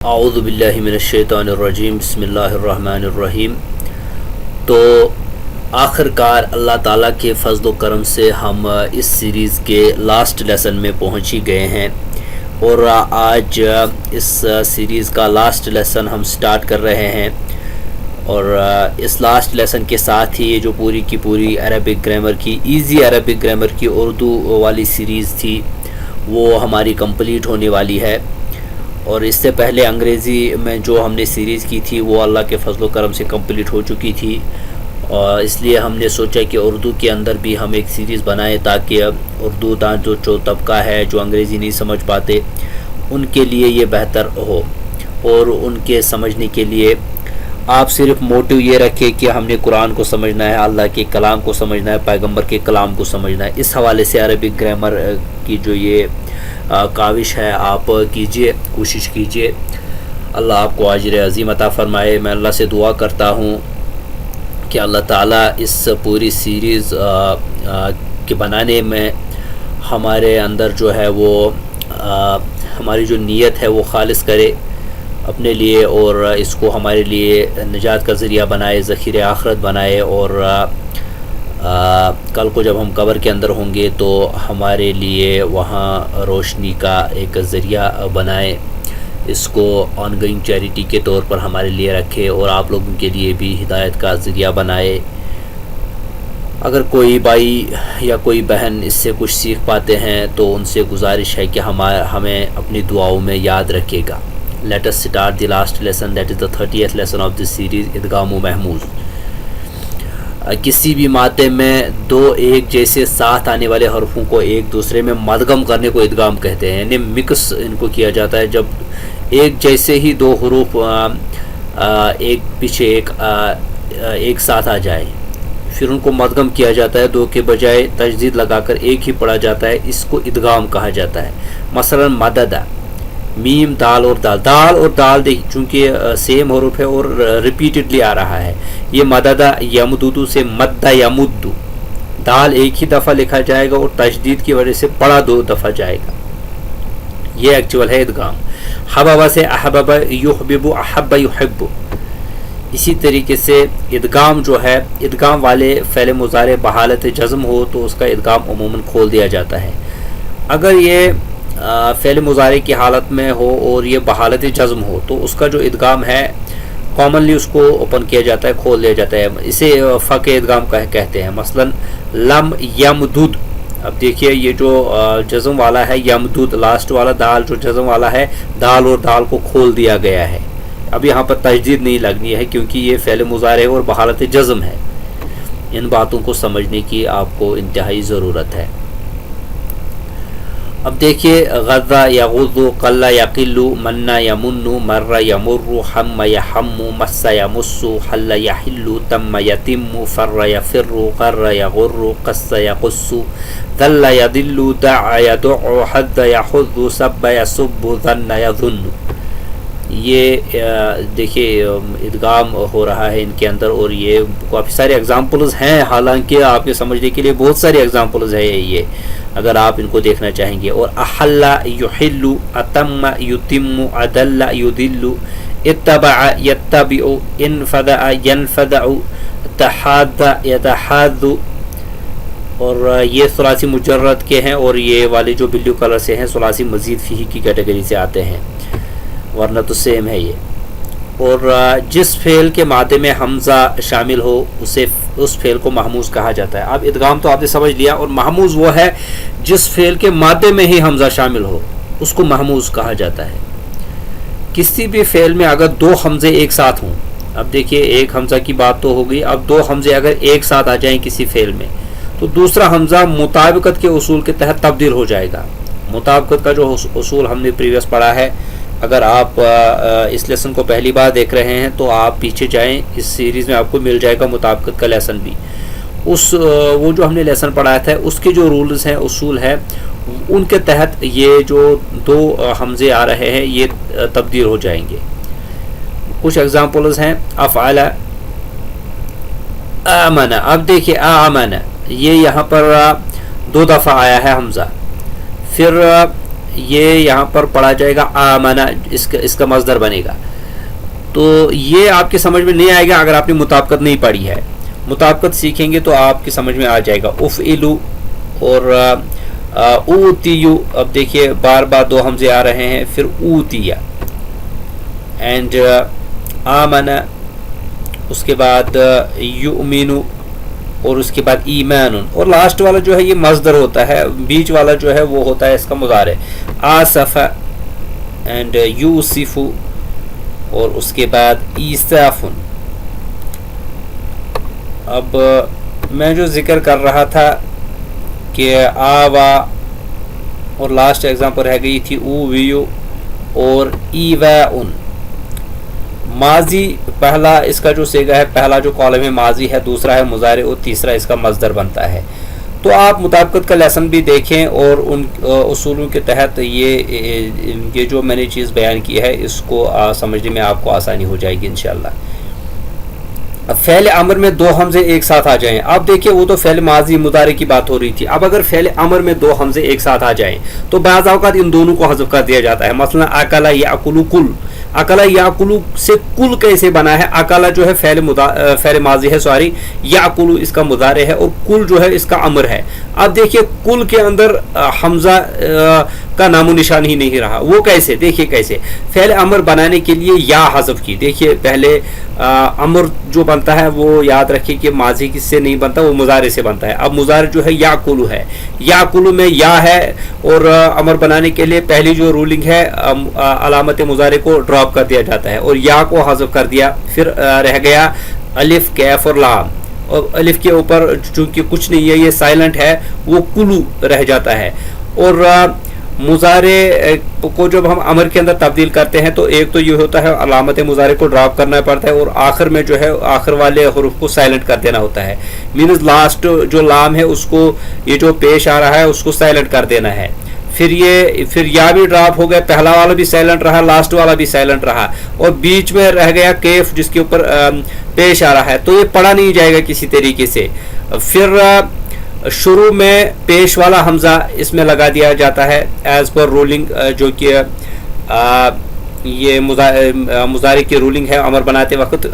اعوذ باللہ من الشیطان الرجیم بسم اللہ الرحمن الرحیم۔ تو آخر کار اللہ تعالیٰ کے فضل و کرم سے ہم اس سیریز کے لاسٹ لیسن میں پہنچ ہی گئے ہیں، اور آج اس سیریز کا لاسٹ لیسن ہم سٹارٹ کر رہے ہیں، اور اس لاسٹ لیسن کے ساتھ ہی یہ جو پوری کی پوری عربک گرامر کی ایزی عربک گرامر کی اردو والی سیریز تھی وہ ہماری کمپلیٹ ہونے والی ہے۔ اور اس سے پہلے انگریزی میں جو ہم نے سیریز کی تھی وہ اللہ کے فضل و کرم سے کمپلیٹ ہو چکی تھی، اور اس لیے ہم نے سوچا کہ اردو کے اندر بھی ہم ایک سیریز بنائیں تاکہ اردو جو طبقہ ہے جو انگریزی نہیں سمجھ پاتے ان کے لیے یہ بہتر ہو، اور ان کے سمجھنے کے لیے آپ صرف موٹیو یہ رکھیں کہ ہم نے قرآن کو سمجھنا ہے، اللہ کے کلام کو سمجھنا ہے، پیغمبر کے کلام کو سمجھنا ہے۔ اس حوالے سے عربک گرامر کی جو یہ کاوش ہے آپ کیجئے، کوشش کیجئے۔ اللہ آپ کو اجر عظیم عطا فرمائے۔ میں اللہ سے دعا کرتا ہوں کہ اللہ تعالیٰ اس پوری سیریز کے بنانے میں ہمارے اندر جو ہے وہ ہماری جو نیت ہے وہ خالص کرے اپنے لیے، اور اس کو ہمارے لیے نجات کا ذریعہ بنائے، ذخیرہ آخرت بنائے، اور کل کو جب ہم قبر کے اندر ہوں گے تو ہمارے لیے وہاں روشنی کا ایک ذریعہ بنائے، اس کو آن گوئنگ چیریٹی کے طور پر ہمارے لیے رکھے، اور آپ لوگوں کے لیے بھی ہدایت کا ذریعہ بنائے۔ اگر کوئی بھائی یا کوئی بہن اس سے کچھ سیکھ پاتے ہیں تو ان سے گزارش ہے کہ ہمیں اپنی دعاؤں میں یاد رکھے گا۔ Let us start the last lesson, that is the 30th lesson of this series، ادغام و محموز۔ کسی بھی مادے میں دو ایک جیسے ساتھ آنے والے حرفوں کو ایک دوسرے میں مدغم کرنے کو ادغام کہتے ہیں، یعنی مکس ان کو کیا جاتا ہے۔ جب ایک جیسے ہی دو حروف ایک پیچھے ایک ساتھ آ جائے پھر ان کو مدغم کیا جاتا ہے، دو کے بجائے تجدید لگا کر ایک ہی پڑھا جاتا ہے، اس کو ادغام کہا جاتا ہے۔ مثلا مدد، میم دال اور دال چونکہ سیم حروف ہے اور ریپیٹڈلی آ رہا ہے، یہ مددہ یمدودو سے مدہ یمدو، دال ایک ہی دفعہ لکھا جائے گا اور تشدید کی وجہ سے پڑھا دو دفعہ جائے گا، یہ ایکچول ہے ادغام۔ حببہ سے احبب یحبب، احب یحب۔ اسی طریقے سے ادغام جو ہے، ادغام والے فعل مضارع بحالت جزم ہو تو اس کا ادغام عموماً کھول دیا جاتا ہے۔ اگر یہ فعل مضارع کی حالت میں ہو اور یہ بحالت جزم ہو تو اس کا جو ادغام ہے کامنلی اس کو اوپن کیا جاتا ہے، کھول دیا جاتا ہے، اسے فق ادغام کہتے ہیں۔ مثلا لم یمدد، اب دیکھیے یہ جو جزم والا ہے یمدد، لاسٹ والا دال جو جزم والا ہے، دال اور دال کو کھول دیا گیا ہے، اب یہاں پر تجدید نہیں لگنی ہے کیونکہ یہ فعل مضارع اور بحالت جزم ہے۔ ان باتوں کو سمجھنے کی آپ کو انتہائی ضرورت ہے۔ اب دیکھیے غزہ یغض، قل یقل، من یمن، مر یمر، حم یحم، مس یمس، حل یحل، تم یتم، فر یفر، غر یغر، قص یقص، ذل یذل، دع یدع، حد یحض، سب یسب، ظن یظن۔ یہ دیکھیے ادغام ہو رہا ہے ان کے اندر، اور یہ کافی سارے اگزامپلز ہیں، حالانکہ آپ کے سمجھنے کے لیے بہت سارے اگزامپلز ہیں یہ، اگر آپ ان کو دیکھنا چاہیں گے۔ اور احل یحل، اتم یتم، عدل یدل، اتبع یتبع، انفدع ینفدع، تحاد یتحاد، اور یہ ثلاثی مجرد کے ہیں، اور یہ والے جو بلیو کلر سے ہیں ثلاثی مزید فیہ کی کیٹیگری سے آتے ہیں، ورنہ تو سیم ہے یہ۔ اور جس فعل کے مادے میں حمزہ شامل ہو اسے اس فعل کو محموز کہا جاتا ہے۔ اب ادغام تو آپ نے سمجھ لیا، اور محموز وہ ہے جس فعل کے مادے میں ہی حمزہ شامل ہو اس کو محموز کہا جاتا ہے۔ کسی بھی فعل میں اگر دو حمزے ایک ساتھ ہوں، اب دیکھیے ایک حمزہ کی بات تو ہو گئی، اب دو حمزے اگر ایک ساتھ آ جائیں کسی فعل میں تو دوسرا حمزہ مطابقت کے اصول کے تحت تبدیل ہو جائے گا۔ مطابقت کا جو اصول ہم نے پریویس پڑھا ہے، اگر آپ اس لیسن کو پہلی بار دیکھ رہے ہیں تو آپ پیچھے جائیں، اس سیریز میں آپ کو مل جائے گا مطابقت کا لیسن بھی۔ وہ جو ہم نے لیسن پڑھایا تھا اس کے جو رولز ہیں، اصول ہیں، ان کے تحت یہ جو دو حمزے آ رہے ہیں یہ تبدیل ہو جائیں گے۔ کچھ ایگزامپلز ہیں، افعل، آمن۔ اب دیکھیے آمن، یہ یہاں پر دو دفعہ آیا ہے حمزہ، پھر یہ یہاں پر پڑھا جائے گا آمنا، اس کا مصدر بنے گا. تو یہ آپ کی سمجھ میں نہیں آئے گا اگر آپ نے مطابقت نہیں پڑھی ہے. مطابقت سیکھیں گے تو آپ کی سمجھ میں آ جائے گا. افعلو اور اوتیو، اب دیکھیے بار بار دو حمزے آ رہے ہیں. پھر اوتیا اینڈ آمنا، اس کے بعد یؤمنو، اور اس کے بعد ایمان، اور لاسٹ والا جو ہے یہ مصدر ہوتا ہے، بیچ والا جو ہے وہ ہوتا ہے اس کا مضارع. آصف اینڈ یوسف، اور اس کے بعد ایساف. اب میں جو ذکر کر رہا تھا کہ آوا، اور لاسٹ ایگزامپل رہ گئی تھی اوویو اور ایواؤن. ماضی پہلا اس کا جو صیغہ ہے، پہلا جو کالم ہے ماضی ہے، دوسرا ہے مضارع اور تیسرا اس کا مصدر بنتا ہے. تو آپ مطابقت کا لیسن بھی دیکھیں اور ان اصولوں کے تحت یہ جو میں نے چیز بیان کی ہے اس کو سمجھنے میں آپ کو آسانی ہو جائے گی انشاءاللہ. اب فعل امر میں دو حمزے ایک ساتھ آ جائیں. اب دیکھیں وہ تو فعل ماضی مضارع کی بات ہو رہی تھی. اب اگر فعل امر میں دو حمزے ایک ساتھ آ جائیں تو بعض اوقات ان دونوں کو حذف کر دیا جاتا ہے. مثلا اکلا یاکلو کل، اکلا یاکلو سے کل کیسے بنا ہے؟ اکلا جو ہے فعل ماضی ہے، سوری، یاکلو اس کا مضارع ہے اور کل جو ہے اس کا امر ہے. اب دیکھیے کل کے اندر حمزہ کا نام و نشان ہی نہیں رہا. وہ کیسے؟ دیکھیے کیسے. فعل امر بنانے کے لیے یا حذف کی. دیکھیے پہلے امر جو بنتا ہے وہ یاد رکھیے کہ ماضی کس سے نہیں بنتا، وہ مضارع سے بنتا ہے. اب مضارع جو ہے یاکلو ہے، یاکلو میں یا ہے، اور امر بنانے کے لیے پہلی جو رولنگ ہے علامت مضارع کو ڈراپ کر دیا جاتا ہے اور یا کو حذف کر دیا. پھر رہ گیا الف، کیف اور لام، اور الف کے اوپر چونکہ کچھ نہیں ہے، یہ سائلنٹ ہے، وہ کلو رہ جاتا ہے. اور مضارع کو جب ہم امر کے اندر تبدیل کرتے ہیں تو ایک تو یہ ہوتا ہے علامت مضارع کو ڈراپ کرنا پڑتا ہے، اور آخر میں جو ہے آخر والے حروف کو سائلنٹ کر دینا ہوتا ہے. مینز لاسٹ جو لام ہے اس کو، یہ جو پیش آ رہا ہے اس کو سائلنٹ کر دینا ہے. پھر یا بھی ڈراپ ہو گیا، پہلا والا بھی سائلنٹ رہا، لاسٹ والا بھی سائلنٹ رہا، اور بیچ میں رہ گیا کیف جس کے اوپر پیش آ رہا ہے، تو یہ پڑھا نہیں جائے گا کسی طریقے سے. پھر شروع میں پیش والا حمزہ اس میں لگا دیا جاتا ہے ایز پر رولنگ، جو کہ یہ مضارع کی رولنگ ہے. امر بناتے وقت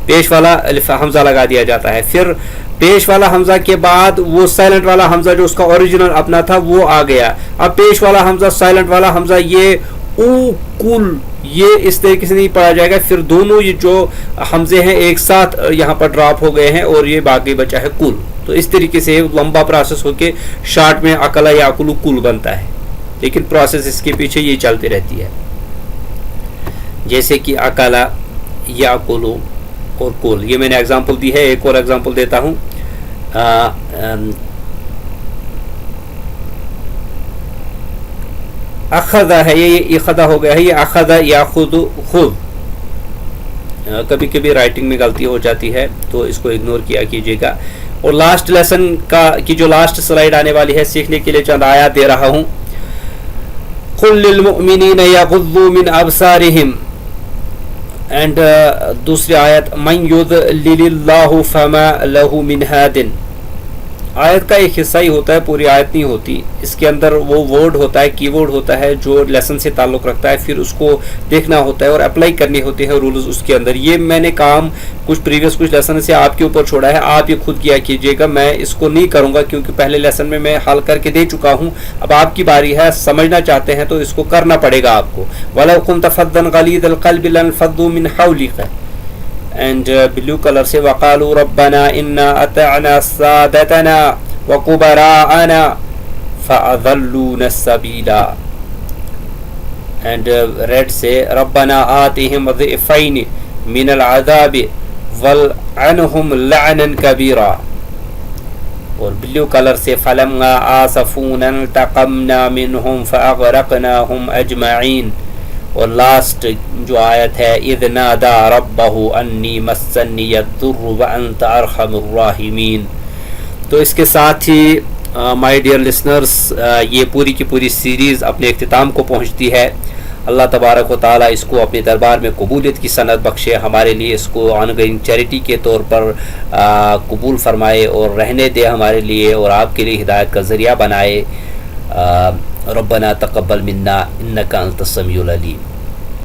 پیش والا حمزہ لگا دیا جاتا ہے. پھر پیش والا حمزہ کے بعد وہ سائلنٹ والا حمزہ جو اس کا اوریجنل اپنا تھا وہ آ گیا. اب پیش والا حمزہ، سائلنٹ والا حمزہ، یہ او کل، یہ اس طریقے سے نہیں پڑھا جائے گا. پھر دونوں یہ جو حمزے ہیں ایک ساتھ یہاں پر ڈراپ ہو گئے ہیں اور یہ باقی بچا ہے کل. تو اس طریقے سے لمبا پروسیس ہو کے شارٹ میں اکلا یاکلو کل بنتا ہے، لیکن پروسیس اس کے پیچھے یہ چلتی رہتی ہے. جیسے کہ اکلا یاکلو اور کل، یہ میں نے ایگزامپل دی ہے. ایک اور ایگزامپل دیتا ہوں. اخذا ہے، یہ اخذا ہو گیا ہے، یہ اخذا یاخذ خذ. کبھی کبھی رائٹنگ میں غلطی ہو جاتی ہے تو اس کو اگنور کیا کیجیے گا. اور لاسٹ لیسن کی جو لاسٹ سلائیڈ آنے والی ہے، سیکھنے کے لیے چند آیات دے رہا ہوں. قل للمؤمنین یغضوا من ابصارہم، اینڈ دوسری آیت من یضلل اللہ فما لہ من ہاد. آیت کا ایک حصہ ہی ہوتا ہے، پوری آیت نہیں ہوتی. اس کے اندر وہ ورڈ ہوتا ہے، کی ورڈ ہوتا ہے جو لیسن سے تعلق رکھتا ہے، پھر اس کو دیکھنا ہوتا ہے اور اپلائی کرنے ہوتے ہیں رولز اس کے اندر. یہ میں نے کام کچھ لیسن سے آپ کے اوپر چھوڑا ہے، آپ یہ خود کیا کیجیے گا. میں اس کو نہیں کروں گا کیونکہ پہلے لیسن میں حل کر کے دے چکا ہوں. اب آپ کی باری ہے، سمجھنا چاہتے ہیں تو اس کو کرنا پڑے گا آپ کو. وَلَوْ كُنْتَ فَظًّا غَلِيظَ الْقَلْبِ لَانفَضُّوا مِنْ حَوْلِكَ. اینڈ بلو کلر سے وَقَالُوا رَبَّنَا إِنَّا أَطَعْنَا سَادَتَنَا وَكُبَرَاءَنَا فَأَضَلُّونَا السَّبِيلَ. اینڈ ریڈ سے رَبَّنَا آتِهِمْ ضِعْفَيْنِ مِنَ الْعَذَابِ وَالْعَنْهُمْ لَعْنًا كَبِيرًا. اور بلو کلر سے فَلَمَّا آسَفُونَا انْتَقَمْنَا مِنْهُمْ فَأَغْرَقْنَاهُمْ أَجْمَعِينَ. اور لاسٹ جو آیت ہے اذ نادا ربہ انی مسنی الضر وانت ارحم الراحمین. تو اس کے ساتھ ہی مائی ڈیئر لسنرز، یہ پوری کی پوری سیریز اپنے اختتام کو پہنچتی ہے. اللہ تبارک و تعالیٰ اس کو اپنے دربار میں قبولیت کی سند بخشے، ہمارے لیے اس کو آن گوئنگ چیریٹی کے طور پر قبول فرمائے اور رہنے دے ہمارے لیے، اور آپ کے لیے ہدایت کا ذریعہ بنائے. ربنا تقبل منا انك انت السميع العليم.